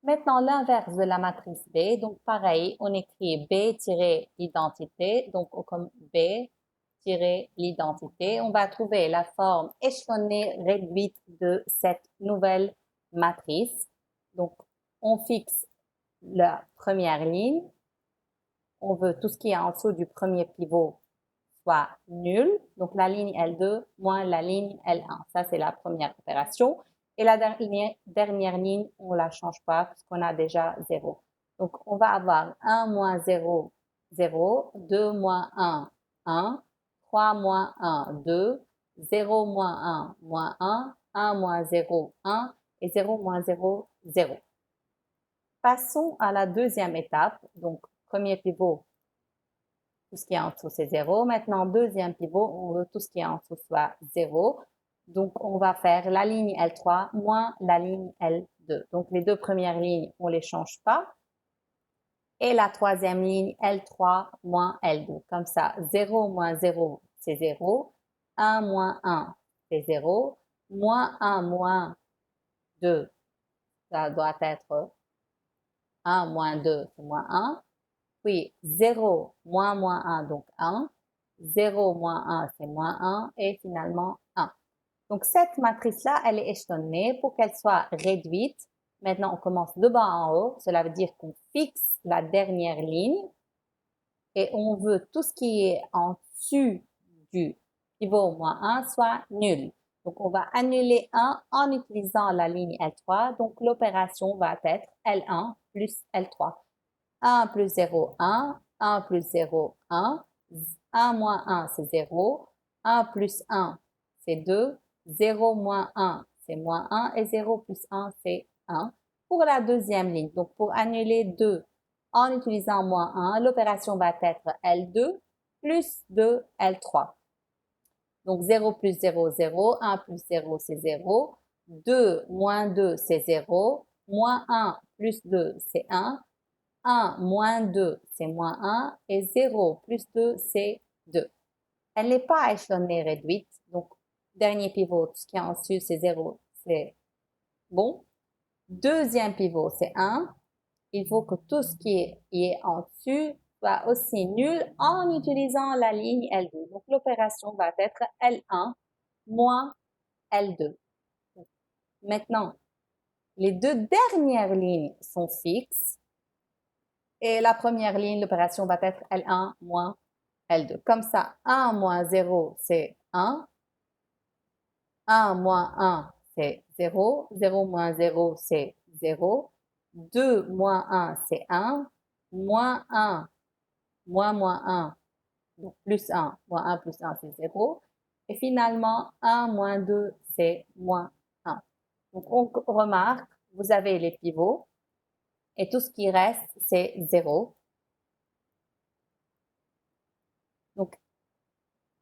Maintenant, l'inverse de la matrice B. Donc, pareil, on écrit B-l'identité. Donc, comme B-l'identité. On va trouver la forme échelonnée réduite de cette nouvelle matrice. Donc, on fixe la première ligne. On veut tout ce qui est en dessous du premier pivot soit nul. Donc, la ligne L2 moins la ligne L1. Ça, c'est la première opération. Et la dernière ligne, on ne la change pas puisqu'on a déjà 0. Donc, on va avoir 1 moins 0, 0, 2 moins 1, 1, 3 moins 1, 2, 0 moins 1, moins 1 moins 0, 1 et 0 moins 0, 0. Passons à la deuxième étape. Donc, premier pivot, tout ce qui est en dessous, c'est 0. Maintenant, deuxième pivot, on veut tout ce qui est en dessous soit 0. Donc, on va faire la ligne L3 moins la ligne L2. Donc, les deux premières lignes, on ne les change pas. Et la troisième ligne, L3 moins L2. Comme ça, 0 moins 0, c'est 0. 1 moins 1, c'est 0. Moins 1 moins 2, ça doit être 1 moins 2, c'est moins 1. Puis 0 moins 1, donc 1. 0 moins 1, c'est moins 1. Et finalement 1. Donc cette matrice-là, elle est échelonnée pour qu'elle soit réduite. Maintenant, on commence de bas en haut. Cela veut dire qu'on fixe la dernière ligne. Et on veut tout ce qui est en dessus du pivot moins 1 soit nul. Donc, on va annuler 1 en utilisant la ligne L3. Donc, l'opération va être L1 plus L3. 1 plus 0, 1. 1 plus 0, 1. 1 moins 1, c'est 0. 1 plus 1, c'est 2. 0 moins 1, c'est moins 1. Et 0 plus 1, c'est 1. Pour la deuxième ligne, donc pour annuler 2 en utilisant moins 1, l'opération va être L2 plus 2 L3. Donc 0 plus 0, 0. 1 plus 0, c'est 0. 2 moins 2, c'est 0. Moins 1 plus 2, c'est 1. 1 moins 2, c'est moins 1. Et 0 plus 2, c'est 2. Elle n'est pas échelonnée réduite. Donc, dernier pivot, tout ce qui est en dessus, c'est 0. C'est bon. Deuxième pivot, c'est 1. Il faut que tout ce qui est en dessus soit aussi nul en utilisant la ligne L2. Donc, l'opération va être L1 moins L2. Maintenant, les deux dernières lignes sont fixes. Et la première ligne, l'opération va être L1 moins L2. Comme ça, 1 moins 0, c'est 1. 1 moins 1, c'est 0. 0 moins 0, c'est 0. 2 moins 1, c'est 1. Moins 1, moins 1, donc plus 1. Moins 1 plus 1, c'est 0. Et finalement, 1 moins 2, c'est moins 1. Donc, on remarque, vous avez les pivots. Et tout ce qui reste, c'est 0. Donc,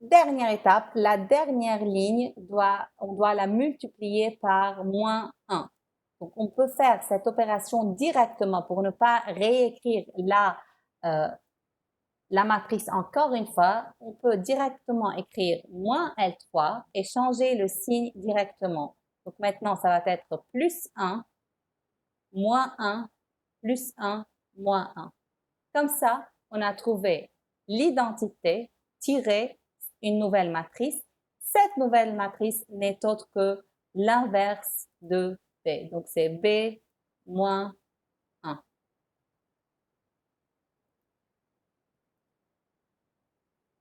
dernière étape, la dernière ligne, on doit la multiplier par moins 1. Donc, on peut faire cette opération directement pour ne pas réécrire la matrice encore une fois. On peut directement écrire moins L3 et changer le signe directement. Donc, maintenant, ça va être plus 1, moins 1, plus 1, moins 1. Comme ça, on a trouvé l'identité tirée une nouvelle matrice. Cette nouvelle matrice n'est autre que l'inverse de B. Donc, c'est B moins